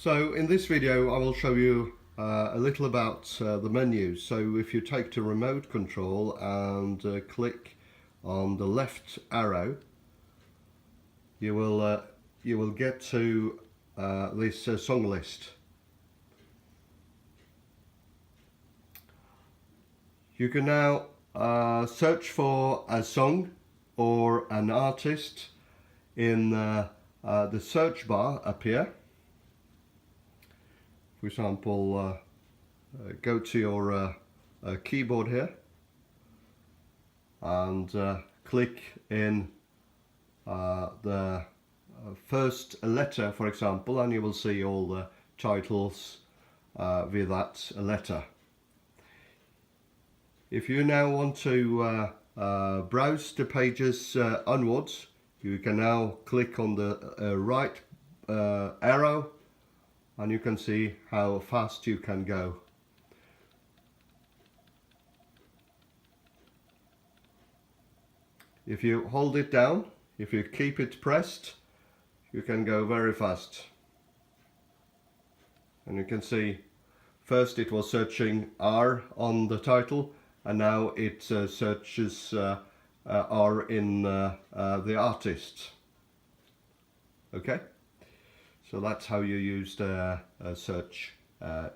So in this video I will show you a little about the menu. So if you take the remote control and click on the left arrow, you will get to this song list. You can now search for a song or an artist in the search bar up here. For example, go to your keyboard here and click in the first letter, for example, and you will see all the titles with that letter. If you now want to browse the pages onwards, you can now click on the right arrow, and you can see how fast you can go. If you hold it down, if you keep it pressed, you can go very fast. And you can see first it was searching R on the title, and now it searches R in the artist. Okay, so that's how you use the search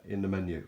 in the menu.